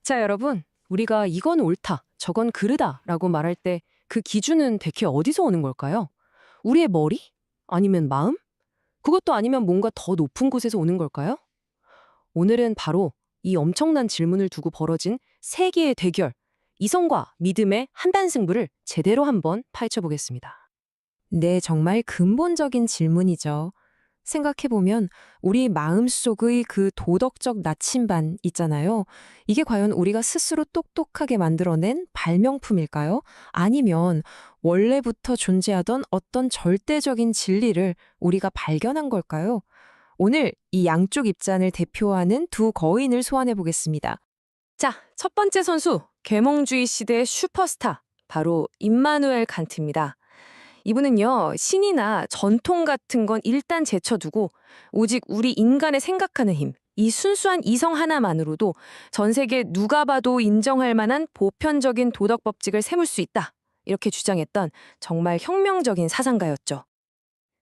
자, 여러분, 우리가 이건 옳다, 저건 그르다 라고 말할 때 그 기준은 대체 어디서 오는 걸까요? 우리의 머리? 아니면 마음? 그것도 아니면 뭔가 더 높은 곳에서 오는 걸까요? 오늘은 바로 이 엄청난 질문을 두고 벌어진 세계의 대결, 이성과 믿음의 한단 승부를 제대로 한번 파헤쳐 보겠습니다. 네, 정말 근본적인 질문이죠. 생각해보면 우리 마음속의 그 도덕적 나침반 있잖아요. 이게 과연 우리가 스스로 똑똑하게 만들어낸 발명품일까요? 아니면 원래부터 존재하던 어떤 절대적인 진리를 우리가 발견한 걸까요? 오늘 이 양쪽 입장을 대표하는 두 거인을 소환해 보겠습니다. 자, 첫 번째 선수, 계몽주의 시대의 슈퍼스타, 바로 임마누엘 칸트입니다. 이분은요, 신이나 전통 같은 건 일단 제쳐두고 오직 우리 인간의 생각하는 힘, 이 순수한 이성 하나만으로도 전 세계 누가 봐도 인정할 만한 보편적인 도덕 법칙을 세울 수 있다. 이렇게 주장했던 정말 혁명적인 사상가였죠.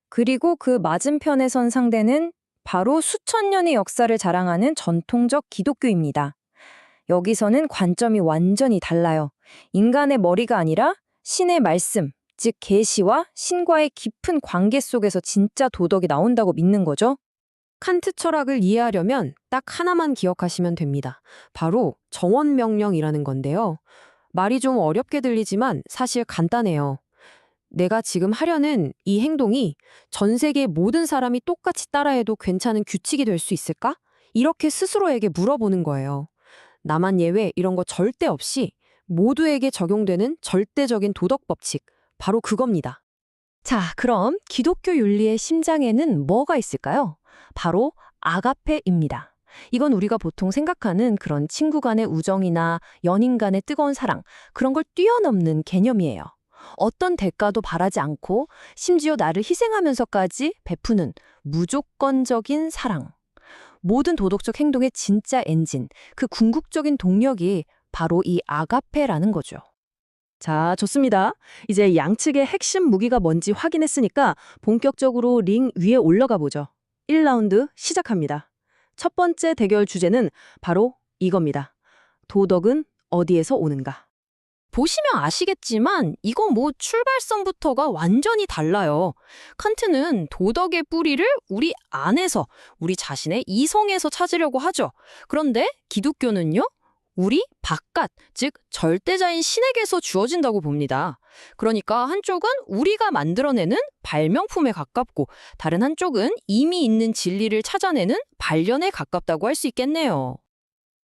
그리고 그 맞은편에 선 상대는 바로 수천 년의 역사를 자랑하는 전통적 기독교입니다. 여기서는 관점이 완전히 달라요. 인간의 머리가 아니라 신의 말씀, 즉 계시와 신과의 깊은 관계 속에서 진짜 도덕이 나온다고 믿는 거죠. 칸트 철학을 이해하려면 딱 하나만 기억하시면 됩니다. 바로 정원명령이라는 건데요. 말이 좀 어렵게 들리지만 사실 간단해요. 내가 지금 하려는 이 행동이 전 세계 모든 사람이 똑같이 따라해도 괜찮은 규칙이 될 수 있을까? 이렇게 스스로에게 물어보는 거예요. 나만 예외 이런 거 절대 없이 모두에게 적용되는 절대적인 도덕 법칙, 바로 그겁니다. 자, 그럼 기독교 윤리의 심장에는 뭐가 있을까요? 바로 아가페입니다. 이건 우리가 보통 생각하는 그런 친구 간의 우정이나 연인 간의 뜨거운 사랑, 그런 걸 뛰어넘는 개념이에요. 어떤 대가도 바라지 않고 심지어 나를 희생하면서까지 베푸는 무조건적인 사랑. 모든 도덕적 행동의 진짜 엔진, 그 궁극적인 동력이 바로 이 아가페라는 거죠. 자, 좋습니다. 이제 양측의 핵심 무기가 뭔지 확인했으니까 본격적으로 링 위에 올라가 보죠. 1라운드 시작합니다. 첫 번째 대결 주제는 바로 이겁니다. 도덕은 어디에서 오는가? 보시면 아시겠지만 이거 뭐 출발선부터가 완전히 달라요. 칸트는 도덕의 뿌리를 우리 안에서, 우리 자신의 이성에서 찾으려고 하죠. 그런데 기독교는요? 우리 바깥, 즉 절대자인 신에게서 주어진다고 봅니다. 그러니까 한쪽은 우리가 만들어내는 발명품에 가깝고 다른 한쪽은 이미 있는 진리를 찾아내는 발견에 가깝다고 할 수 있겠네요.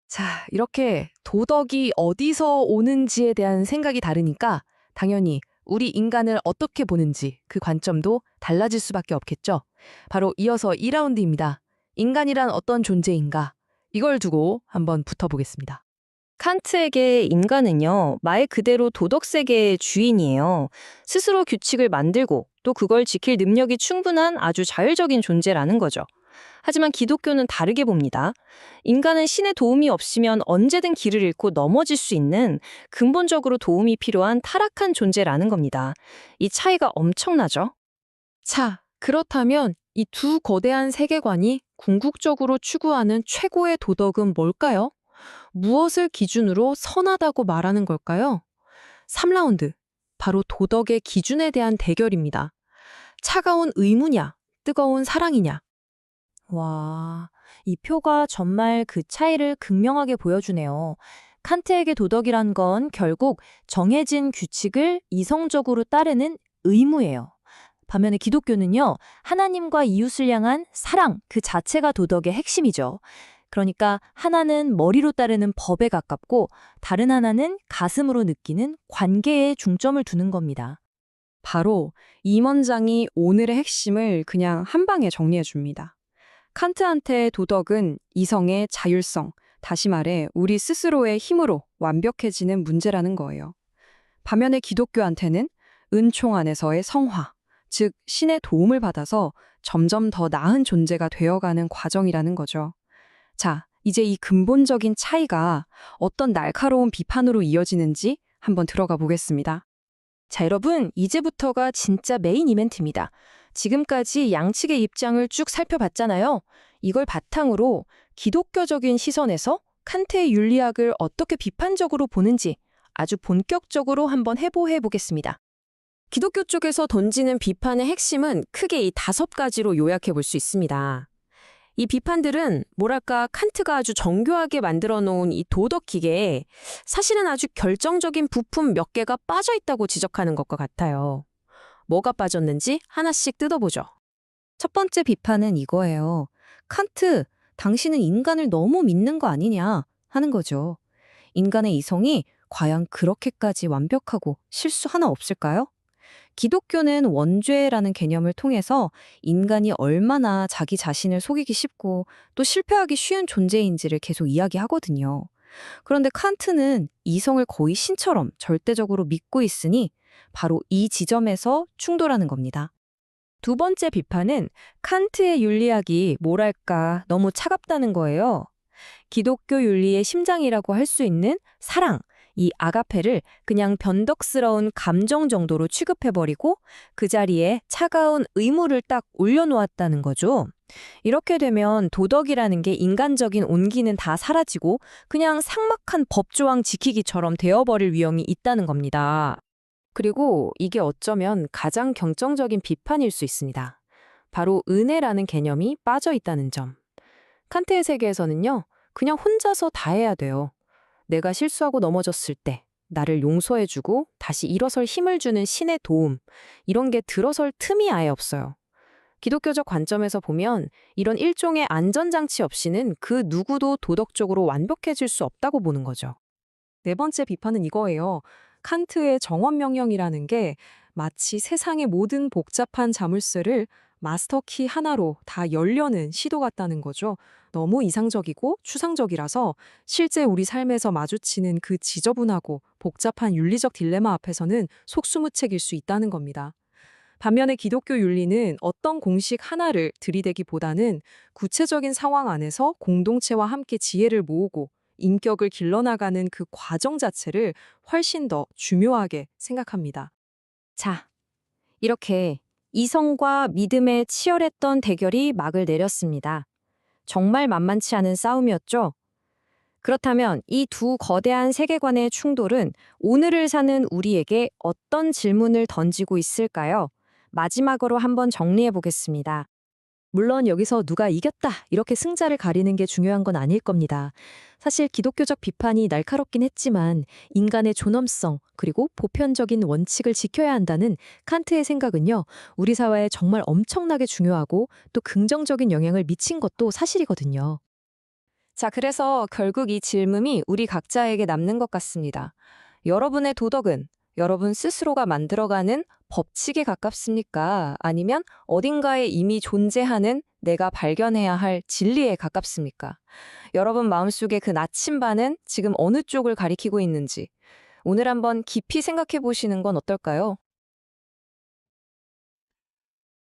자, 이렇게 도덕이 어디서 오는지에 대한 생각이 다르니까 당연히 우리 인간을 어떻게 보는지 그 관점도 달라질 수밖에 없겠죠. 바로 이어서 2라운드입니다. 인간이란 어떤 존재인가? 이걸 두고 한번 붙어보겠습니다. 칸트에게 인간은요, 말 그대로 도덕 세계의 주인이에요. 스스로 규칙을 만들고 또 그걸 지킬 능력이 충분한 아주 자율적인 존재라는 거죠. 하지만 기독교는 다르게 봅니다. 인간은 신의 도움이 없으면 언제든 길을 잃고 넘어질 수 있는 근본적으로 도움이 필요한 타락한 존재라는 겁니다. 이 차이가 엄청나죠? 자, 그렇다면 이 두 거대한 세계관이 궁극적으로 추구하는 최고의 도덕은 뭘까요? 무엇을 기준으로 선하다고 말하는 걸까요? 3라운드, 바로 도덕의 기준에 대한 대결입니다. 차가운 의무냐, 뜨거운 사랑이냐. 와, 이 표가 정말 그 차이를 극명하게 보여주네요. 칸트에게 도덕이란 건 결국 정해진 규칙을 이성적으로 따르는 의무예요. 반면에 기독교는요, 하나님과 이웃을 향한 사랑 그 자체가 도덕의 핵심이죠. 그러니까 하나는 머리로 따르는 법에 가깝고 다른 하나는 가슴으로 느끼는 관계에 중점을 두는 겁니다. 바로 이 문장이 오늘의 핵심을 그냥 한 방에 정리해 줍니다. 칸트한테 도덕은 이성의 자율성, 다시 말해 우리 스스로의 힘으로 완벽해지는 문제라는 거예요. 반면에 기독교한테는 은총 안에서의 성화, 즉 신의 도움을 받아서 점점 더 나은 존재가 되어가는 과정이라는 거죠. 자, 이제 이 근본적인 차이가 어떤 날카로운 비판으로 이어지는지 한번 들어가 보겠습니다. 자, 여러분, 이제부터가 진짜 메인 이벤트입니다. 지금까지 양측의 입장을 쭉 살펴봤잖아요. 이걸 바탕으로 기독교적인 시선에서 칸트의 윤리학을 어떻게 비판적으로 보는지 아주 본격적으로 한번 해보해 보겠습니다. 기독교 쪽에서 던지는 비판의 핵심은 크게 이 5가지로 요약해 볼 수 있습니다. 이 비판들은 뭐랄까 칸트가 아주 정교하게 만들어 놓은 이 도덕 기계에 사실은 아주 결정적인 부품 몇 개가 빠져 있다고 지적하는 것과 같아요. 뭐가 빠졌는지 하나씩 뜯어보죠. 첫 번째 비판은 이거예요. 칸트, 당신은 인간을 너무 믿는 거 아니냐 하는 거죠. 인간의 이성이 과연 그렇게까지 완벽하고 실수 하나 없을까요? 기독교는 원죄라는 개념을 통해서 인간이 얼마나 자기 자신을 속이기 쉽고 또 실패하기 쉬운 존재인지를 계속 이야기하거든요. 그런데 칸트는 이성을 거의 신처럼 절대적으로 믿고 있으니 바로 이 지점에서 충돌하는 겁니다. 두 번째 비판은 칸트의 윤리학이 뭐랄까 너무 차갑다는 거예요. 기독교 윤리의 심장이라고 할 수 있는 사랑, 이 아가페를 그냥 변덕스러운 감정 정도로 취급해버리고 그 자리에 차가운 의무를 딱 올려놓았다는 거죠. 이렇게 되면 도덕이라는 게 인간적인 온기는 다 사라지고 그냥 삭막한 법조항 지키기처럼 되어버릴 위험이 있다는 겁니다. 그리고 이게 어쩌면 가장 경정적인 비판일 수 있습니다. 바로 은혜라는 개념이 빠져 있다는 점. 칸트의 세계에서는요, 그냥 혼자서 다 해야 돼요. 내가 실수하고 넘어졌을 때 나를 용서해주고 다시 일어설 힘을 주는 신의 도움, 이런 게 들어설 틈이 아예 없어요. 기독교적 관점에서 보면 이런 일종의 안전장치 없이는 그 누구도 도덕적으로 완벽해질 수 없다고 보는 거죠. 네 번째 비판은 이거예요. 칸트의 정원명령이라는 게 마치 세상의 모든 복잡한 자물쇠를 마스터키 하나로 다 열려는 시도 같다는 거죠. 너무 이상적이고 추상적이라서 실제 우리 삶에서 마주치는 그 지저분하고 복잡한 윤리적 딜레마 앞에서는 속수무책일 수 있다는 겁니다. 반면에 기독교 윤리는 어떤 공식 하나를 들이대기보다는 구체적인 상황 안에서 공동체와 함께 지혜를 모으고 인격을 길러나가는 그 과정 자체를 훨씬 더 중요하게 생각합니다. 자, 이렇게 이성과 믿음의 치열했던 대결이 막을 내렸습니다. 정말 만만치 않은 싸움이었죠? 그렇다면 이 두 거대한 세계관의 충돌은 오늘을 사는 우리에게 어떤 질문을 던지고 있을까요? 마지막으로 한번 정리해 보겠습니다. 물론 여기서 누가 이겼다 이렇게 승자를 가리는 게 중요한 건 아닐 겁니다. 사실 기독교적 비판이 날카롭긴 했지만 인간의 존엄성 그리고 보편적인 원칙을 지켜야 한다는 칸트의 생각은요. 우리 사회에 정말 엄청나게 중요하고 또 긍정적인 영향을 미친 것도 사실이거든요. 자, 그래서 결국 이 질문이 우리 각자에게 남는 것 같습니다. 여러분의 도덕은 여러분 스스로가 만들어가는 법칙에 가깝습니까? 아니면 어딘가에 이미 존재하는 내가 발견해야 할 진리에 가깝습니까? 여러분 마음속에 그 나침반은 지금 어느 쪽을 가리키고 있는지 오늘 한번 깊이 생각해 보시는 건 어떨까요?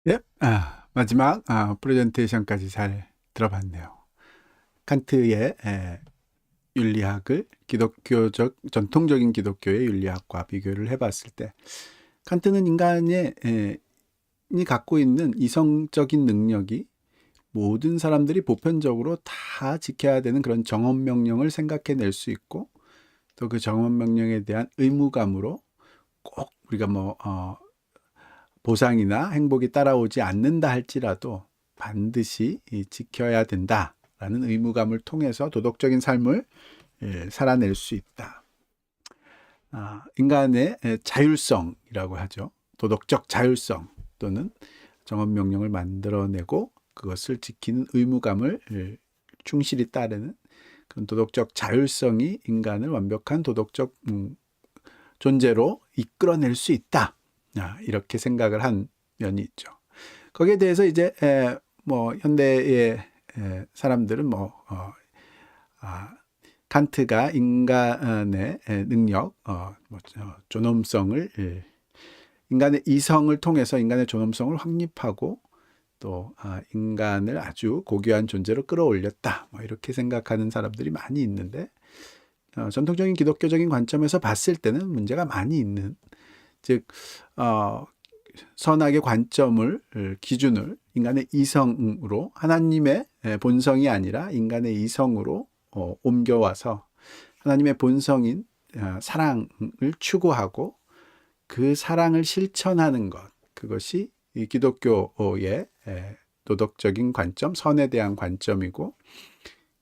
예, 마지막 프레젠테이션까지 잘 들어봤네요. 칸트의 윤리학을 전통적인 기독교의 윤리학과 비교를 해봤을 때, 칸트는 인간이 갖고 있는 이성적인 능력이 모든 사람들이 보편적으로 다 지켜야 되는 그런 정언명령을 생각해낼 수 있고, 또 그 정언명령에 대한 의무감으로 꼭 우리가 보상이나 행복이 따라오지 않는다 할지라도 반드시 지켜야 된다라는 의무감을 통해서 도덕적인 삶을 살아낼 수 있다. 인간의 자율성이라고 하죠. 도덕적 자율성 또는 정언명령을 만들어내고 그것을 지키는 의무감을 충실히 따르는 그런 도덕적 자율성이 인간을 완벽한 도덕적 존재로 이끌어낼 수 있다. 이렇게 생각을 한 면이 있죠. 거기에 대해서 이제 현대의 사람들은 칸트가 인간의 능력, 존엄성을 인간의 이성을 통해서 인간의 존엄성을 확립하고 또 인간을 아주 고귀한 존재로 끌어올렸다. 이렇게 생각하는 사람들이 많이 있는데 전통적인 기독교적인 관점에서 봤을 때는 문제가 많이 있는, 즉 선악의 관점을 기준을 인간의 이성으로, 하나님의 본성이 아니라 인간의 이성으로 옮겨와서 하나님의 본성인 사랑을 추구하고 그 사랑을 실천하는 것, 그것이 이 기독교의 도덕적인 관점, 선에 대한 관점이고,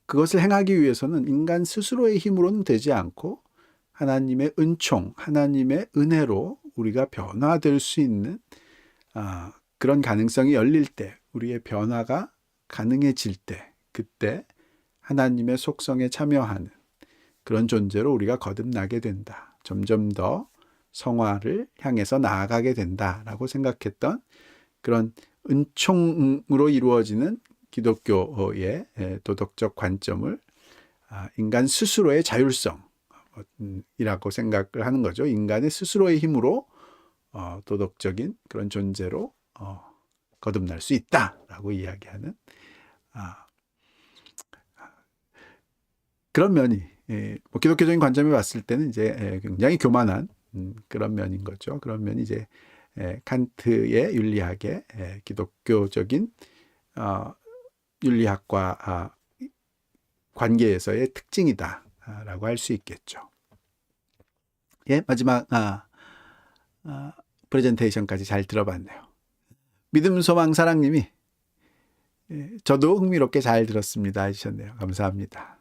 그것을 행하기 위해서는 인간 스스로의 힘으로는 되지 않고 하나님의 은총, 하나님의 은혜로 우리가 변화될 수 있는 그런 가능성이 열릴 때, 우리의 변화가 가능해질 때, 그때 하나님의 속성에 참여하는 그런 존재로 우리가 거듭나게 된다. 점점 더 성화를 향해서 나아가게 된다라고 생각했던 그런 은총으로 이루어지는 기독교의 도덕적 관점을 인간 스스로의 자율성이라고 생각을 하는 거죠. 인간의 스스로의 힘으로 도덕적인 그런 존재로 거듭날 수 있다라고 이야기하는 그런 면이 뭐 기독교적인 관점에 봤을 때는 이제 굉장히 교만한 그런 면인 거죠. 그런 면이 이제 칸트의 윤리학의 기독교적인 윤리학과 관계에서의 특징이다라고 할 수 있겠죠. 예, 마지막 프레젠테이션까지 잘 들어봤네요. 믿음, 소망, 사랑님이 저도 흥미롭게 잘 들었습니다 하셨네요. 감사합니다.